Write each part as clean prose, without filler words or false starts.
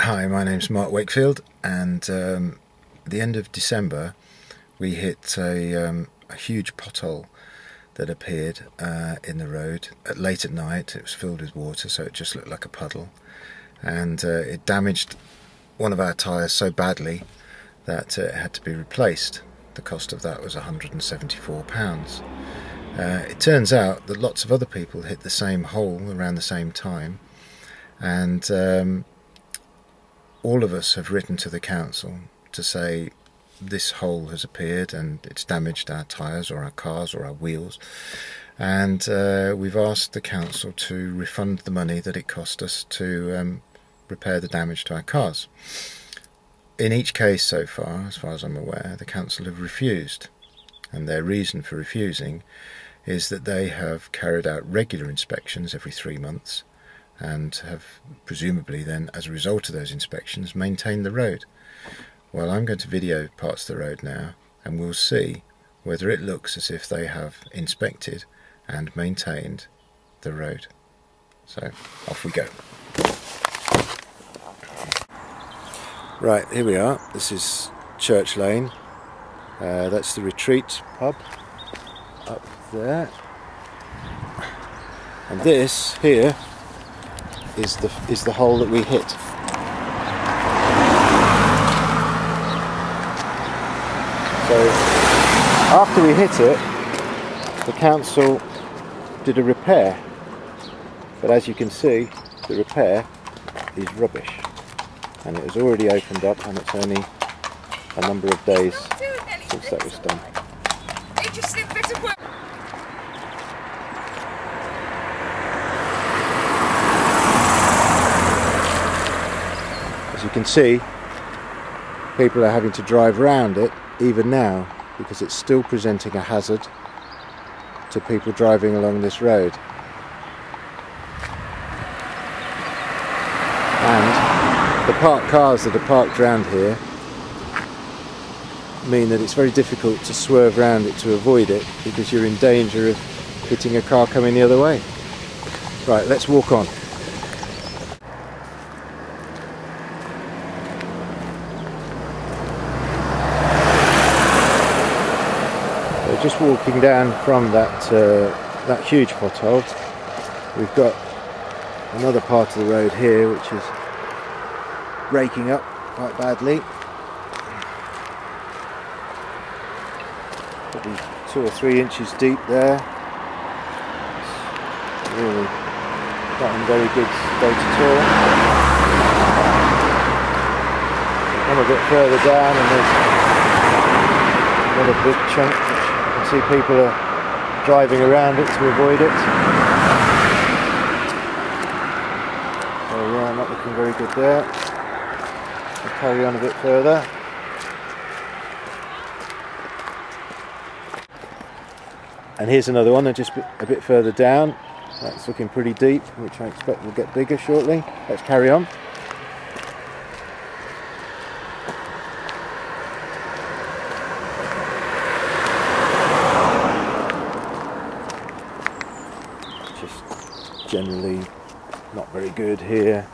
Hi, my name's Mark Wakefield, and at the end of December we hit a huge pothole that appeared in the road late at night. It was filled with water, so it just looked like a puddle, and it damaged one of our tyres so badly that it had to be replaced. The cost of that was £174. It turns out that lots of other people hit the same hole around the same time, and all of us have written to the council to say this hole has appeared and it's damaged our tyres or our cars or our wheels, and we've asked the council to refund the money that it cost us to repair the damage to our cars. In each case so far as I'm aware, the council have refused, and their reason for refusing is that they have carried out regular inspections every 3 months and have presumably then, as a result of those inspections, maintained the road. Well, I'm going to video parts of the road now, and we'll see whether it looks as if they have inspected and maintained the road. So off we go. Right, here we are. This is Church Lane. That's the Retreat pub up there, and this here is the hole that we hit. So after we hit it, the council did a repair, but as you can see, the repair is rubbish, and it has already opened up, and it's only a number of days since that was done. As you can see, people are having to drive around it even now because it's still presenting a hazard to people driving along this road. And the parked cars that are parked around here mean that it's very difficult to swerve around it to avoid it, because you're in danger of hitting a car coming the other way. Right, let's walk on. Just walking down from that huge pothole, we've got another part of the road here which is breaking up quite badly. Probably 2 or 3 inches deep there. It's really not in very good state at all. Come a bit further down and there's another big chunk. See, people are driving around it to avoid it. So yeah, not looking very good there. We'll carry on a bit further. And here's another one, just a bit further down. That's looking pretty deep, which I expect will get bigger shortly. Let's carry on. Generally not very good here,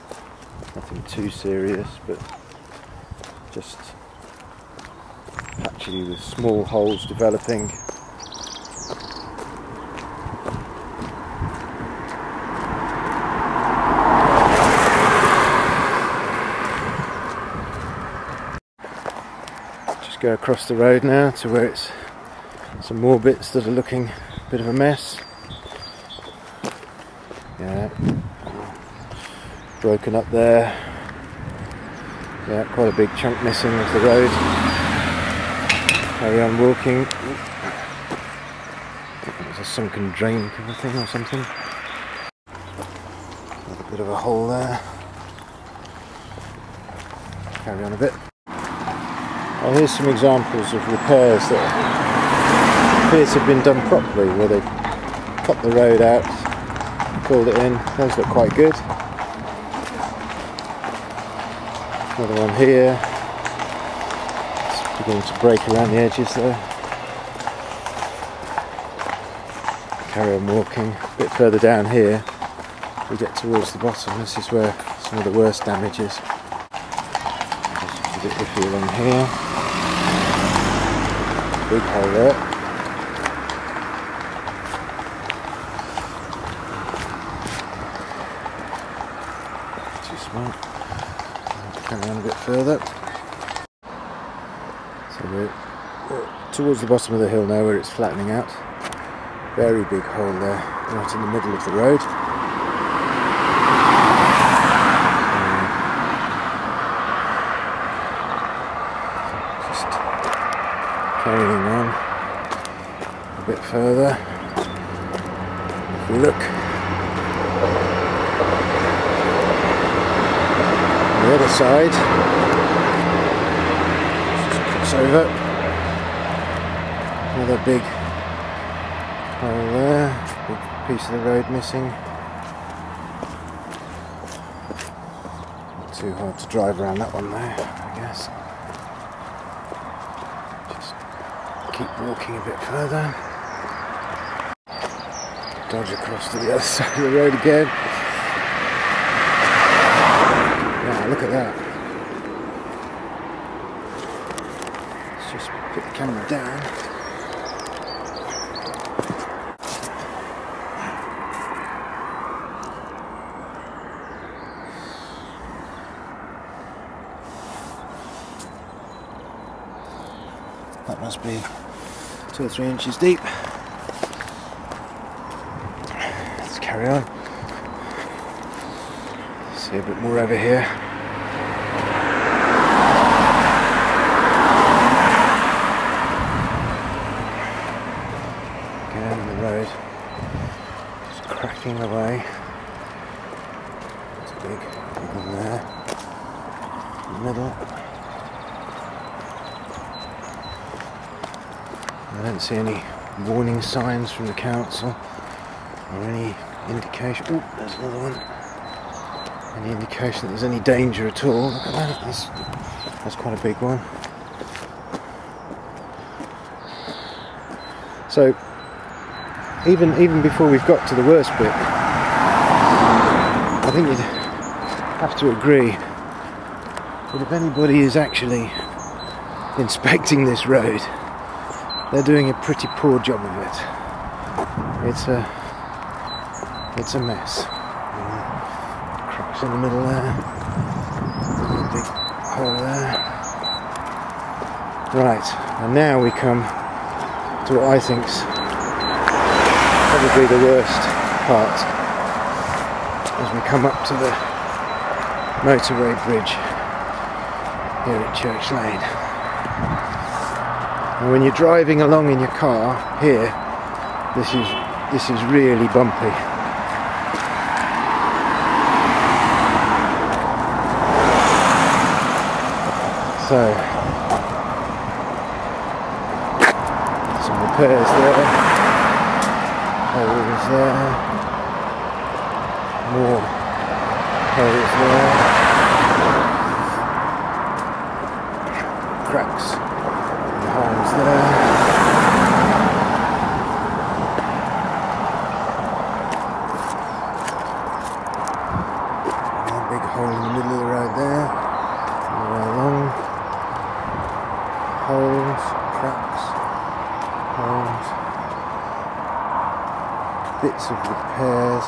nothing too serious, but just patchy with small holes developing. Just go across the road now to where it's some more bits that are looking a bit of a mess. Yeah, broken up there. Yeah, quite a big chunk missing of the road. Carry on walking. There's a sunken drain kind of thing or something. Another bit of a hole there. Carry on a bit. Well, here's some examples of repairs that appear to have been done properly, where they've cut the road out, filled it in. Those look quite good. Another one here. It's beginning to break around the edges there. Carry on walking. A bit further down here, we get towards the bottom. This is where some of the worst damage is. a bit iffy along here. Big hole there. Too small. Carry on a bit further. So we're towards the bottom of the hill now where it's flattening out. Very big hole there, right in the middle of the road. Just carrying on a bit further. If we look on the other side, just cross over. Another big hole there, big piece of the road missing. Not too hard to drive around that one there, I guess. Just keep walking a bit further. Dodge across to the other side of the road again. Wow, look at that. Let's just put the camera down. That must be 2 or 3 inches deep. Let's carry on. See a bit more over here. Again, the road just cracking away. There's a big one there in the middle. I don't see any warning signs from the council or any indication. Oh, there's another one. Any indication that there's any danger at all. Look at that. That's quite a big one. So even before we've got to the worst bit, I think you'd have to agree that if anybody is actually inspecting this road, they're doing a pretty poor job of it. It's a mess. Cracks in the middle there. A big hole there. Right, and now we come to what I think's probably the worst part, as we come up to the motorway bridge here at Church Lane. And when you're driving along in your car here, this is really bumpy. So some repairs there, holes there, more holes there, cracks. Holes there. And a big hole in the middle of the road there. All the way along. Holes, cracks, holes. Bits of repairs.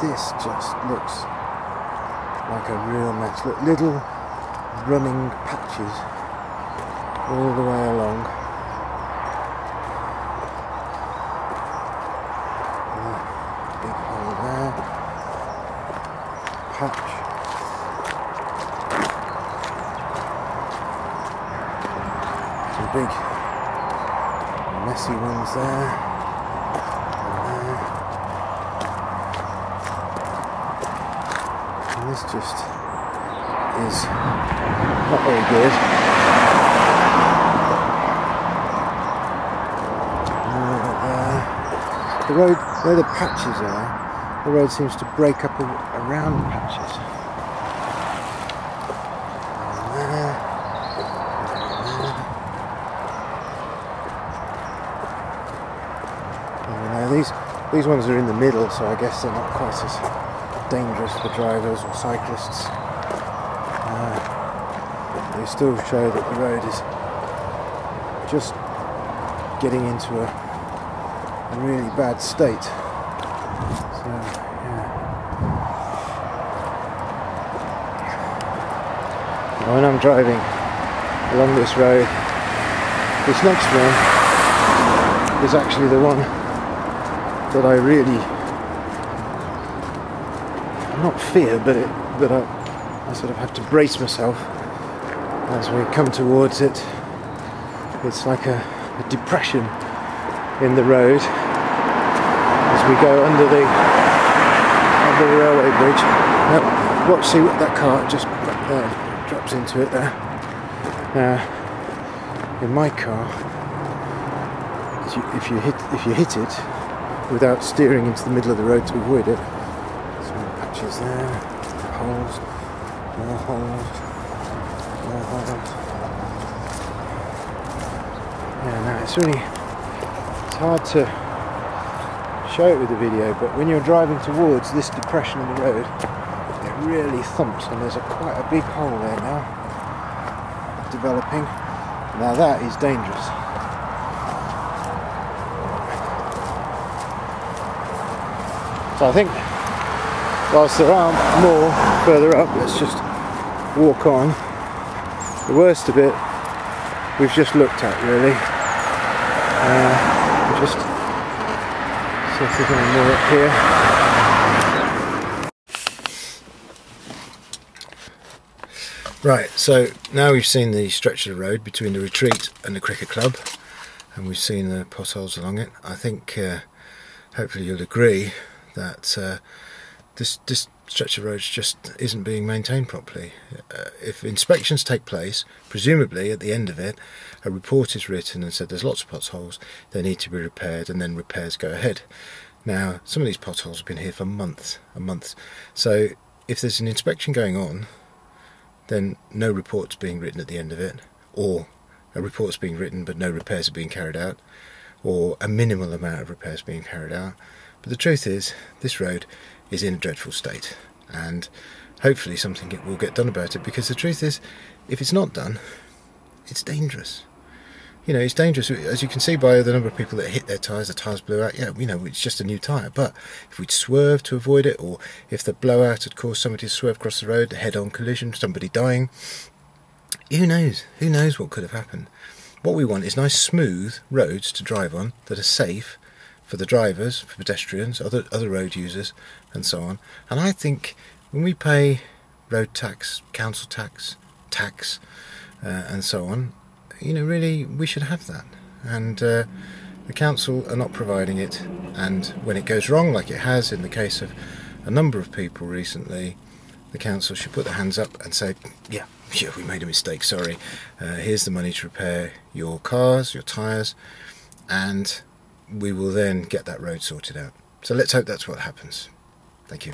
This just looks like a real mess. Look, little running patches all the way along. Big hole there. Patch. Some big messy ones there. And this just is not very good. The road, where the patches are, the road seems to break up around the patches. And these ones are in the middle, so I guess they're not quite as dangerous for drivers or cyclists. they still show that the road is just getting into a really bad state. So yeah. When I'm driving along this road, this next one is actually the one that I really, not fear, but I sort of have to brace myself as we come towards it. It's like a depression in the road as we go under the railway bridge. Now, watch, see what that car just drops into it there. Now, in my car, if you hit it without steering into the middle of the road to avoid it, some patches there, holes, more holes, more holes. Yeah, no, it's hard to show it with the video, but when you're driving towards this depression in the road, it really thumps, and there's quite a big hole there now developing. Now that is dangerous. So I think whilst there aren't more further up, let's just walk on. The worst of it we've just looked at, really. Just see if there's any more up here. Right, so now we've seen the stretch of the road between the retreat and the cricket club, and we've seen the potholes along it. I think hopefully you'll agree that this stretch of road just isn't being maintained properly. If inspections take place, presumably at the end of it a report is written and said there's lots of potholes, they need to be repaired, and then repairs go ahead. Now, some of these potholes have been here for months and months, so if there's an inspection going on, then no report's being written at the end of it, or a report's being written but no repairs are being carried out, or a minimal amount of repairs being carried out. But the truth is, this road is in a dreadful state, and hopefully something will get done about it, because the truth is, if it's not done, it's dangerous. You know, it's dangerous, as you can see by the number of people that hit their tyres, the tyres blew out. Yeah, you know, it's just a new tyre, but if we'd swerved to avoid it, or if the blowout had caused somebody to swerve across the road, a head-on collision, somebody dying, who knows what could have happened. What we want is nice smooth roads to drive on that are safe for the drivers, for pedestrians, other road users, and so on. And I think when we pay road tax, council tax, and so on, you know, really we should have that. And the council are not providing it, and when it goes wrong, like it has in the case of a number of people recently, the council should put their hands up and say, yeah, we made a mistake, sorry, here's the money to repair your cars, your tyres, and we will then get that road sorted out. So let's hope that's what happens. Thank you.